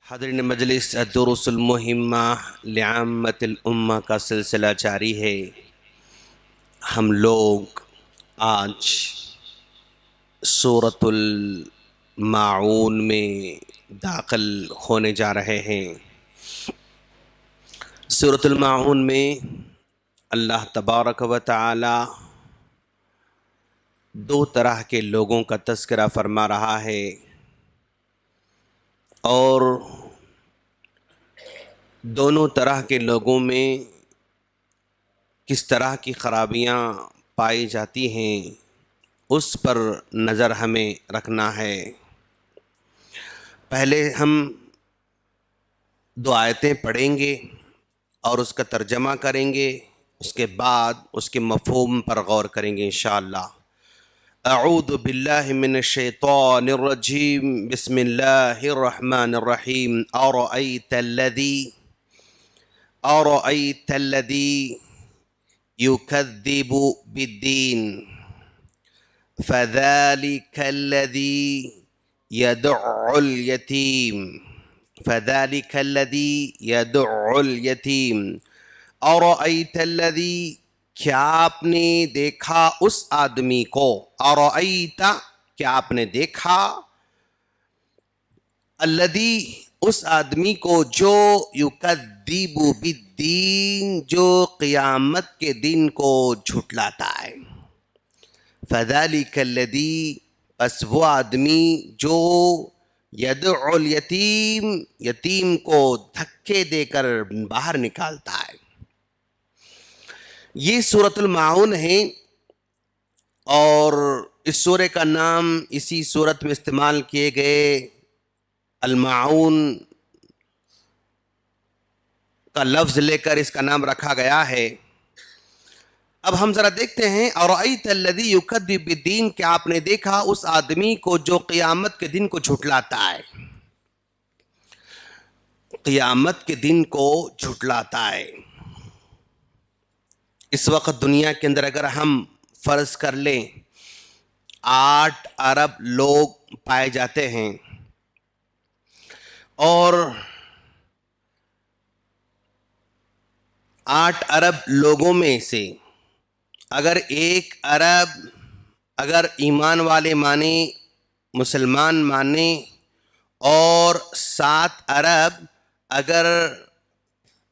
حاضرین مجلس الدروس المہمہ لعامۃ الامہ کا سلسلہ جاری ہے۔ ہم لوگ آج سورۃ الماعون میں داخل ہونے جا رہے ہیں۔ سورۃ الماعون میں اللہ تبارک و تعالی دو طرح کے لوگوں کا تذکرہ فرما رہا ہے، اور دونوں طرح کے لوگوں میں کس طرح کی خرابیاں پائی جاتی ہیں اس پر نظر ہمیں رکھنا ہے۔ پہلے ہم دو آیتیں پڑھیں گے اور اس کا ترجمہ کریں گے، اس کے بعد اس کے مفہوم پر غور کریں گے انشاءاللہ۔ اعوذ باللہ من الشیطان الرجیم، بسم اللہ الرحمن الرحیم۔ أرأيت الذي يكذب بالدين فذلك الذي يدع اليتيم أرأيت الذي، کیا آپ نے دیکھا اس آدمی کو، أرأيت کیا آپ نے دیکھا، الذي اس آدمی کو جو یکذب بالدین جو قیامت کے دن کو جھٹلاتا ہے، فذلک الذی پس وہ آدمی جو یدعو الیتیم یتیم کو دھکے دے کر باہر نکالتا ہے۔ یہ سورۃ الماعون ہے، اور اس سورہ کا نام اسی سورت میں استعمال کیے گئے الماعون کا لفظ لے کر اس کا نام رکھا گیا ہے۔ اب ہم ذرا دیکھتے ہیں، اَرَأَيْتَ الَّذِي يُكَذِّبُ بِالدِّينِ، کیا آپ نے دیکھا اس آدمی کو جو قیامت کے دن کو جھٹلاتا ہے، قیامت کے دن کو جھٹلاتا ہے۔ اس وقت دنیا کے اندر اگر ہم فرض کر لیں 8 ارب لوگ پائے جاتے ہیں، اور 8 ارب لوگوں میں سے اگر 1 ارب اگر ایمان والے مانے، مسلمان مانے، اور 7 ارب اگر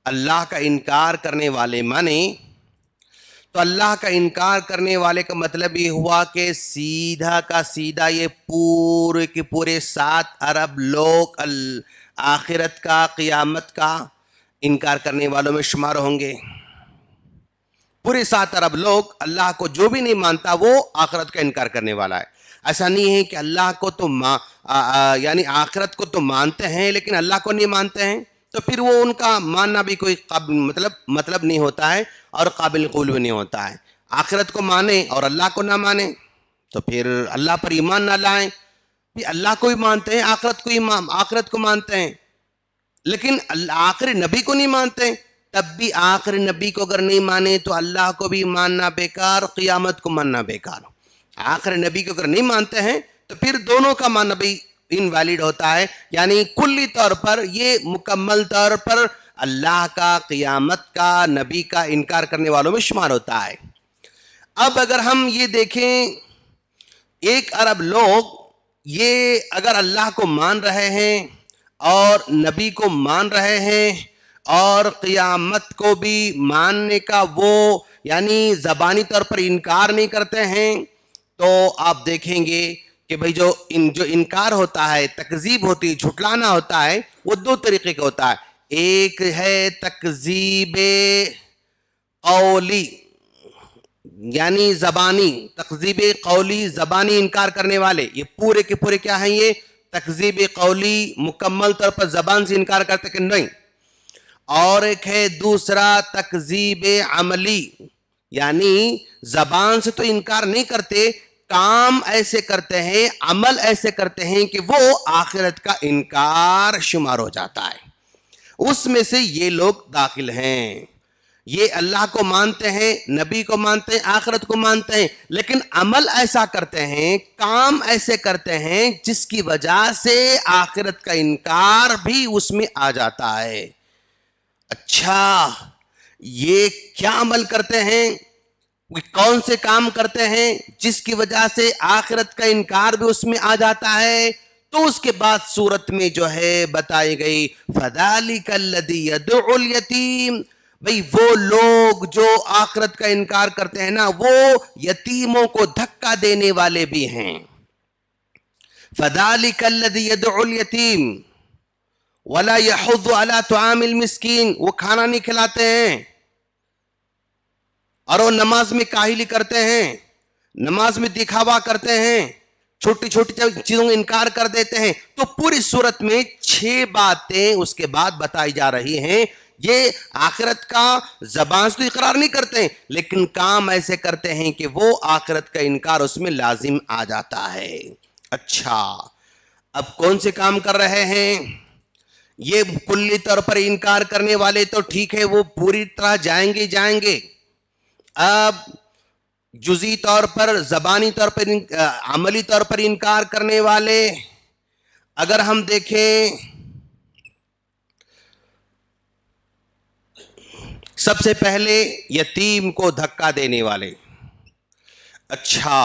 اللہ کا انکار کرنے والے مانے، تو اللہ کا انکار کرنے والے کا مطلب یہ ہوا کہ سیدھا کا سیدھا یہ پورے کے پورے 7 ارب لوگ آخرت کا، قیامت کا انکار کرنے والوں میں شمار ہوں گے۔ پورے 7 ارب لوگ، اللہ کو جو بھی نہیں مانتا وہ آخرت کا انکار کرنے والا ہے۔ ایسا نہیں ہے کہ اللہ کو تو یعنی آخرت کو تو مانتے ہیں لیکن اللہ کو نہیں مانتے ہیں، تو پھر وہ ان کا ماننا بھی کوئی مطلب نہیں ہوتا ہے اور قابل قبول بھی نہیں ہوتا ہے۔ آخرت کو مانیں اور اللہ کو نہ مانیں تو پھر اللہ پر ایمان نہ لائیں۔ اللہ کو بھی مانتے ہیں، آخرت کو مانتے ہیں، لیکن آخری نبی کو نہیں مانتے ہیں، تب بھی آخری نبی کو اگر نہیں مانے تو اللہ کو بھی ماننا بیکار، قیامت کو ماننا بیکار۔ آخری نبی کو اگر نہیں مانتے ہیں تو پھر دونوں کا ماننا بھی انویلڈ ہوتا ہے، یعنی کلی طور پر یہ مکمل طور پر اللہ کا، قیامت کا، نبی کا انکار کرنے والوں میں شمار ہوتا ہے۔ اب اگر ہم یہ دیکھیں 1 ارب لوگ یہ اگر اللہ کو مان رہے ہیں اور نبی کو مان رہے ہیں اور قیامت کو بھی ماننے کا وہ یعنی زبانی طور پر انکار نہیں کرتے ہیں، تو آپ دیکھیں گے کہ بھئی جو انکار ہوتا ہے، تکذیب ہوتی ہے، جھٹلانا ہوتا ہے، وہ 2 طریقے کا ہوتا ہے۔ ایک ہے تکذیب قولی، یعنی زبانی، تکذیب قولی، زبانی انکار کرنے والے، یہ پورے کے پورے کیا ہیں، یہ تکذیب قولی، مکمل طور پر زبان سے انکار کرتے کہ نہیں۔ اور ایک ہے دوسرا تکذیب عملی، یعنی زبان سے تو انکار نہیں کرتے، کام ایسے کرتے ہیں، عمل ایسے کرتے ہیں کہ وہ آخرت کا انکار شمار ہو جاتا ہے۔ اس میں سے یہ لوگ داخل ہیں۔ یہ اللہ کو مانتے ہیں، نبی کو مانتے ہیں، آخرت کو مانتے ہیں، لیکن عمل ایسا کرتے ہیں، کام ایسے کرتے ہیں جس کی وجہ سے آخرت کا انکار بھی اس میں آ جاتا ہے۔ اچھا، یہ کیا عمل کرتے ہیں، کون سے کام کرتے ہیں جس کی وجہ سے آخرت کا انکار بھی اس میں آ جاتا ہے؟ تو اس کے بعد سورت میں جو ہے بتائی گئی فَذَلِكَ الَّذِي يَدُعُ الْيَتِيمَ، بھئی وہ لوگ جو آخرت کا انکار کرتے ہیں نا، وہ یتیموں کو دھکا دینے والے بھی ہیں۔ فَذَلِكَ الَّذِي يَدُعُ الْيَتِيمَ وَلَا يَحُضُّ عَلَى طَعَامِ الْمِسْكِينِ، وہ کھانا نہیں کھلاتے ہیں اور وہ نماز میں کاہلی کرتے ہیں، نماز میں دکھاوا کرتے ہیں، چھوٹی چھوٹی چیزوں کا انکار کر دیتے ہیں۔ تو پوری صورت میں 6 باتیں اس کے بعد بتائی جا رہی ہیں۔ یہ آخرت کا زبان سے اقرار نہیں کرتے ہیں، لیکن کام ایسے کرتے ہیں کہ وہ آخرت کا انکار اس میں لازم آ جاتا ہے۔ اچھا، اب کون سے کام کر رہے ہیں؟ یہ کلی طور پر انکار کرنے والے تو ٹھیک ہے، وہ پوری طرح جائیں گے۔ اب جزئی طور پر، زبانی طور پر، عملی طور پر انکار کرنے والے اگر ہم دیکھیں، سب سے پہلے یتیم کو دھکا دینے والے۔ اچھا،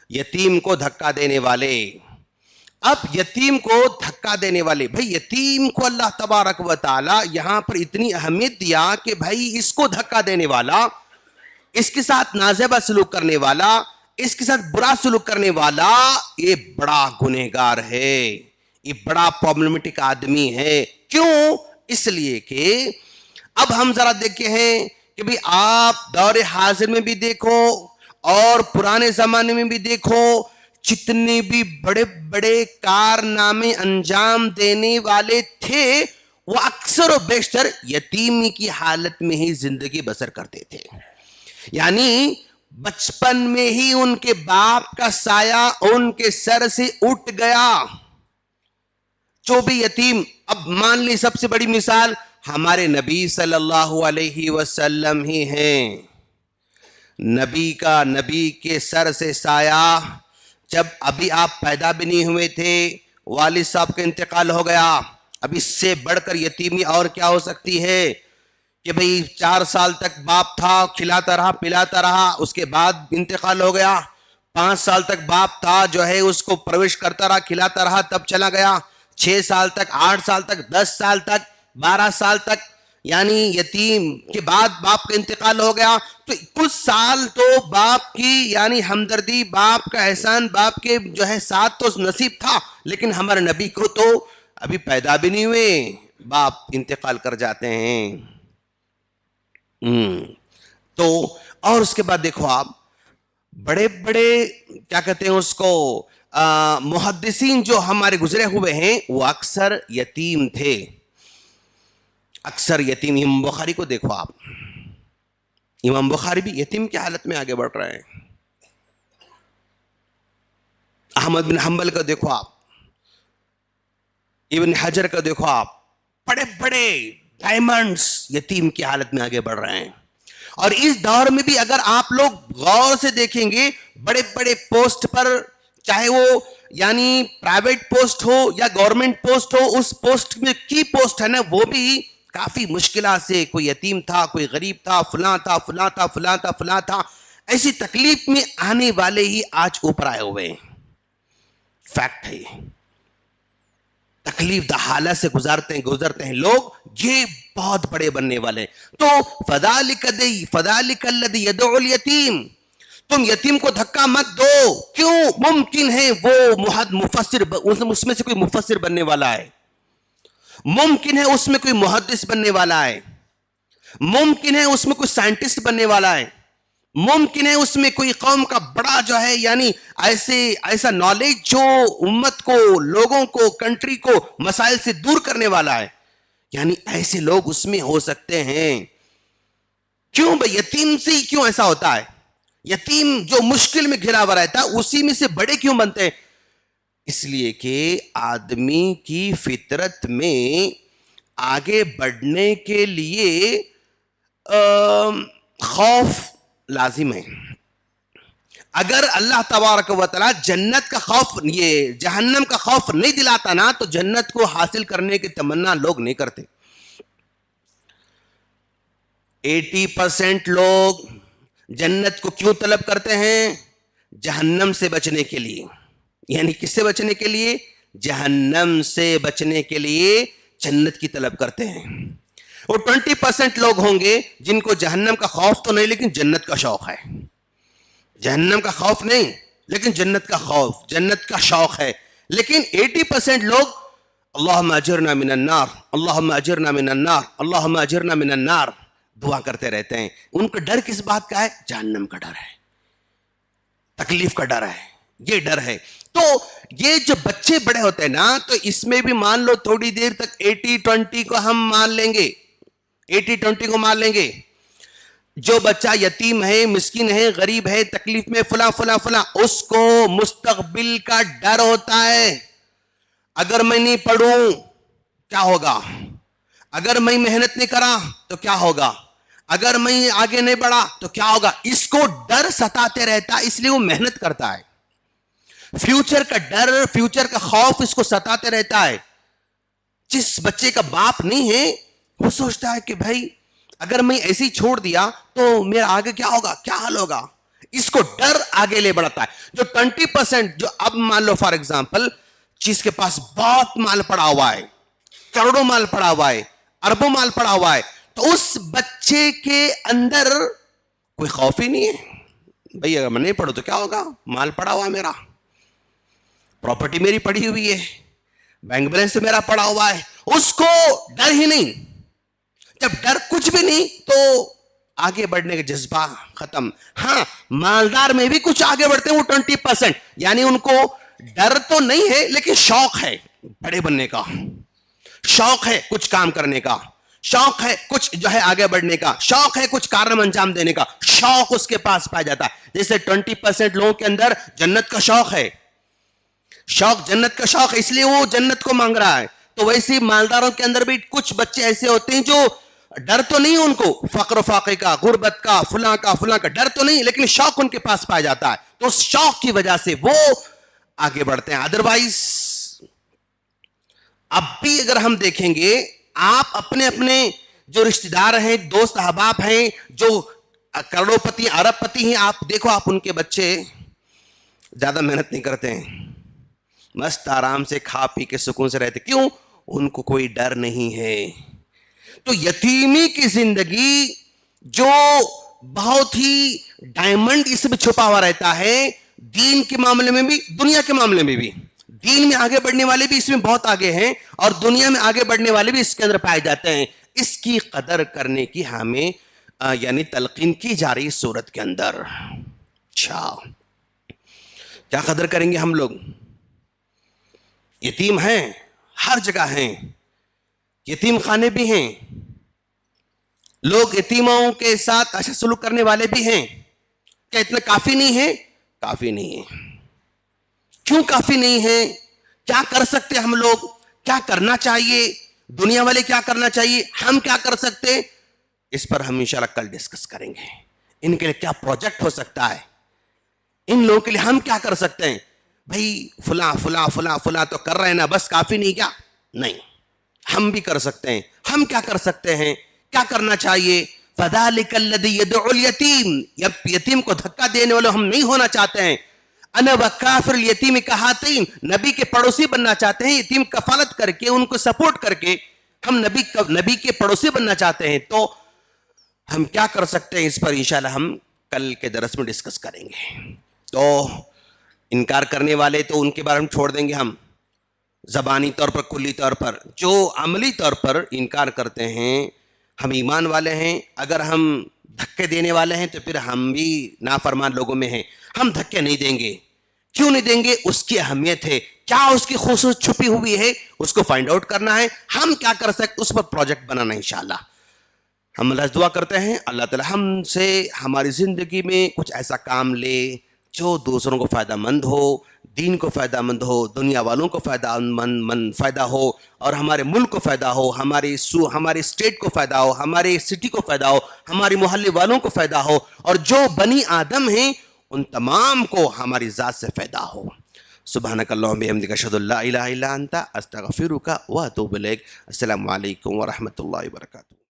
یتیم کو دھکا دینے والے، اب یتیم کو دھکا دینے والے، بھئی یتیم کو اللہ تبارک و تعالی یہاں پر اتنی اہمیت دیا کہ بھئی اس کو دھکا دینے والا، اس کے ساتھ نازیبہ سلوک کرنے والا، اس کے ساتھ برا سلوک کرنے والا، یہ بڑا گنہگار ہے، یہ بڑا پرابلمٹک آدمی ہے۔ کیوں؟ اس لیے کہ اب ہم ذرا دیکھے ہیں کہ بھی آپ دور حاضر میں بھی دیکھو اور پرانے زمانے میں بھی دیکھو، جتنے بھی بڑے بڑے کارنامے انجام دینے والے تھے وہ اکثر و بیشتر یتیمی کی حالت میں ہی زندگی بسر کرتے تھے۔ یعنی بچپن میں ہی ان کے باپ کا سایہ ان کے سر سے اٹھ گیا۔ جو بھی یتیم، اب مان لی سب سے بڑی مثال ہمارے نبی صلی اللہ علیہ وسلم ہی ہیں۔ نبی کے سر سے سایہ، جب ابھی آپ پیدا بھی نہیں ہوئے تھے، والد صاحب کا انتقال ہو گیا، اب اس سے بڑھ کر یتیمی اور کیا ہو سکتی ہے کہ بھئی 4 سال تک باپ تھا، کھلاتا رہا پلاتا رہا، اس کے بعد انتقال ہو گیا۔ 5 سال تک باپ تھا، جو ہے اس کو پرورش کرتا رہا، کھلاتا رہا، تب چلا گیا۔ 6 سال تک، 8 سال تک، 10 سال تک، 12 سال تک، یعنی یتیم کے بعد باپ کا انتقال ہو گیا۔ تو کچھ سال تو باپ کی یعنی ہمدردی، باپ کا احسان، باپ کے جو ہے ساتھ تو نصیب تھا، لیکن ہمارے نبی کو تو ابھی پیدا بھی نہیں ہوئے، باپ انتقال کر جاتے ہیں۔ تو اور اس کے بعد دیکھو آپ، بڑے بڑے کیا کہتے ہیں اس کو، محدثین جو ہمارے گزرے ہوئے ہیں وہ اکثر یتیم تھے، اکثر یتیم۔ امام بخاری کو دیکھو آپ، امام بخاری بھی یتیم کی حالت میں آگے بڑھ رہے ہیں۔ احمد بن حنبل کا دیکھو آپ، ابن حجر کا دیکھو آپ، بڑے بڑے ڈائمنڈز یتیم کی حالت میں آگے بڑھ رہے ہیں۔ اور اس دور میں بھی اگر آپ لوگ غور سے دیکھیں گے، بڑے بڑے پوسٹ پر، چاہے وہ یعنی پرائیویٹ پوسٹ ہو یا گورنمنٹ پوسٹ ہو، اس پوسٹ میں کی پوسٹ ہے نا، وہ بھی کافی مشکلات سے، کوئی یتیم تھا، کوئی غریب تھا، فلاں تھا، فلاں تھا، فلاں تھا، فلاں تھا، ایسی تکلیف میں آنے والے ہی آج اوپر آئے ہوئے ہیں۔ فیکٹ ہے، تکلیف دہ حالت سے گزرتے ہیں لوگ، یہ بہت بڑے بننے والے ہیں۔ تو فَذَلِكَ الَّذِي يَدْعُ الْيَتِيمَ، تم یتیم کو دھکا مت دو۔ کیوں؟ ممکن ہے وہ مفسر، اس میں سے کوئی مفسر بننے والا ہے، ممکن ہے اس میں کوئی محدث بننے والا ہے، ممکن ہے اس میں کوئی سائنٹسٹ بننے والا ہے، ممکن ہے اس میں کوئی قوم کا بڑا جو ہے یعنی ایسا نالج جو امت کو، لوگوں کو، کنٹری کو مسائل سے دور کرنے والا ہے، یعنی ایسے لوگ اس میں ہو سکتے ہیں۔ کیوں بھئی یتیم سے ہی کیوں ایسا ہوتا ہے؟ یتیم جو مشکل میں گھرا ہوا رہتا ہے اسی میں سے بڑے کیوں بنتے ہیں؟ اس لیے کہ آدمی کی فطرت میں آگے بڑھنے کے لیے خوف لازم ہے. اگر اللہ تبارک و تعالی جنت کا خوف, یہ جہنم کا خوف نہیں دلاتا نا, تو جنت کو حاصل کرنے کی تمنا لوگ نہیں کرتے. 80% لوگ جنت کو کیوں طلب کرتے ہیں؟ جہنم سے بچنے کے لیے. یعنی کس سے بچنے کے لیے؟ جہنم سے بچنے کے لیے جنت کی طلب کرتے ہیں. اور 20% لوگ ہوں گے جن کو جہنم کا خوف تو نہیں لیکن جنت کا شوق ہے. جہنم کا خوف نہیں لیکن جنت کا خوف, جنت کا شوق ہے. لیکن 80% لوگ اللہم اجرنا من النار, اللہم اجرنا من النار, اللہم اجرنا من النار دعا کرتے رہتے ہیں. ان کا ڈر کس بات کا ہے؟ جہنم کا ڈر ہے, تکلیف کا ڈر ہے, یہ ڈر ہے. تو یہ جو بچے بڑے ہوتے ہیں نا, تو اس میں بھی مان لو تھوڑی دیر تک 80-20 کو ہم مان لیں گے, 80-20 کو مان لیں گے. جو بچہ یتیم ہے, مسکین ہے, غریب ہے, تکلیف میں فلاں فلاں فلاں, اس کو مستقبل کا ڈر ہوتا ہے. اگر میں نہیں پڑھوں کیا ہوگا, اگر میں محنت نہیں کرا تو کیا ہوگا, اگر میں آگے نہیں بڑھا تو کیا ہوگا. اس کو ڈر ستاتے رہتا ہے, اس لیے وہ محنت کرتا ہے. فیوچر کا ڈر, فیوچر کا خوف اس کو ستاتے رہتا ہے. جس بچے کا باپ نہیں ہے وہ سوچتا ہے کہ بھائی اگر میں ایسے ہی چھوڑ دیا تو میرا آگے کیا ہوگا, کیا حال ہوگا. اس کو ڈر آگے لے بڑھتا ہے. جو 20% جو اب مان لو فار ایگزامپل جس کے پاس بہت مال پڑا ہوا ہے, کروڑوں مال پڑا ہوا ہے, اربوں مال پڑا ہوا ہے, تو اس بچے کے اندر کوئی خوف ہی نہیں ہے. بھئی اگر میں نہیں پڑھوں تو کیا ہوگا, مال پڑا ہوا ہے, میرا پراپرٹی میری پڑی ہوئی ہے, بینک بیلنس میرا پڑا ہوا ہے. اس کو ڈر ہی نہیں. جب ڈر کچھ بھی نہیں تو آگے بڑھنے کا جذبہ ختم. ہاں مالدار میں بھی کچھ آگے بڑھتے ہیں وہ 20%, یعنی ان کو ڈر تو نہیں ہے لیکن شوق ہے بڑے بننے کا, شوق ہے کچھ کام کرنے کا, شوق ہے کچھ جو ہے آگے بڑھنے کا, شوق ہے کچھ کارنام انجام دینے کا, شوق اس کے پاس پایا جاتا ہے. جیسے 20% لوگوں کے اندر جنت کا شوق ہے, شوق جنت کا شوق, اس لیے وہ جنت کو مانگ رہا ہے. تو ویسے مالداروں کے اندر بھی کچھ بچے ایسے ہوتے ہیں جو ڈر تو نہیں ان کو, فقر و فاقے کا, غربت کا, فلاں کا ڈر تو نہیں, لیکن شوق ان کے پاس پایا جاتا ہے. تو اس شوق کی وجہ سے وہ آگے بڑھتے ہیں. ادروائز اب بھی اگر ہم دیکھیں گے, آپ اپنے اپنے جو رشتہ دار ہیں, دوست احباب ہیں, جو کروڑوں پتی ارب پتی ہیں, آپ دیکھو آپ ان کے بچے زیادہ محنت نہیں کرتے ہیں, مست آرام سے کھا پی کے سکون سے رہتے. کیوں؟ ان کو کوئی ڈر نہیں ہے. تو یتیمی کی زندگی جو بہت ہی ڈائمنڈ اس میں چھپا ہوا رہتا ہے, دین کے معاملے میں بھی دنیا کے معاملے میں بھی. دین میں آگے بڑھنے والے بھی اس میں بہت آگے ہیں اور دنیا میں آگے بڑھنے والے بھی اس کے اندر پائے جاتے ہیں. اس کی قدر کرنے کی ہمیں یعنی تلقین کی جا رہی صورت کے اندر. اچھا کیا قدر کریں گے ہم لوگ؟ یتیم ہیں, ہر جگہ ہیں, یتیم خانے بھی ہیں, لوگ یتیموں کے ساتھ اچھا سلوک کرنے والے بھی ہیں. کیا اتنا کافی نہیں ہے؟ کافی نہیں ہے. کیوں کافی نہیں ہے؟ کیا کر سکتے ہم لوگ, کیا کرنا چاہیے, دنیا والے کیا کرنا چاہیے, ہم کیا کر سکتے, اس پر ہم انشاءاللہ کل ڈسکس کریں گے. ان کے لیے کیا پروجیکٹ ہو سکتا ہے, ان لوگوں کے لیے ہم کیا کر سکتے ہیں. بھائی فلاں فلاں فلاں فلاں تو کر رہے ہیں نا, بس کافی نہیں کیا؟ نہیں, ہم بھی کر سکتے ہیں. ہم کیا کر سکتے ہیں, کیا کرنا چاہیے؟ فَذَلِكَ الَّذِي يَدْعُ الْيَتِيمِ, یتیم کو دھکا دینے والے ہم نہیں ہونا چاہتے ہیں. انا وکافر الیتیم کہاتین, نبی کے پڑوسی بننا چاہتے ہیں, یتیم کفالت کر کے ان کو سپورٹ کر کے ہم نبی کے پڑوسی بننا چاہتے ہیں. تو ہم کیا کر سکتے ہیں, اس پر انشاءاللہ ہم کل کے درس میں ڈسکس کریں گے. تو انکار کرنے والے تو ان کے بارے میں چھوڑ دیں گے ہم, زبانی طور پر, کلی طور پر. جو عملی طور پر انکار کرتے ہیں, ہم ایمان والے ہیں, اگر ہم دھکے دینے والے ہیں تو پھر ہم بھی نافرمان لوگوں میں ہیں. ہم دھکے نہیں دیں گے. کیوں نہیں دیں گے؟ اس کی اہمیت ہے, کیا اس کی خصوص چھپی ہوئی ہے, اس کو فائنڈ آؤٹ کرنا ہے. ہم کیا کر سکتے, اس پر پروجیکٹ بنانا انشاءاللہ. ہم اللہ سے دعا کرتے ہیں اللہ تعالی ہم سے ہماری زندگی میں کچھ ایسا کام لے جو دوسروں کو فائدہ مند ہو، دین کو فائدہ مند ہو، دنیا والوں کو فائدہ مند فائدہ ہو، اور ہمارے ملک کو فائدہ ہو، ہماری اسٹیٹ کو فائدہ ہو، ہمارے سٹی کو فائدہ ہو، ہمارے محلے والوں کو فائدہ ہو، اور جو بنی آدم ہیں ان تمام کو ہماری ذات سے فائدہ ہو۔ سبحانک اللہم بحمدک اشہد ان لا الہ الا انت استغفرک واتوب الیک۔ السلام علیکم ورحمۃ اللہ وبرکاتہ۔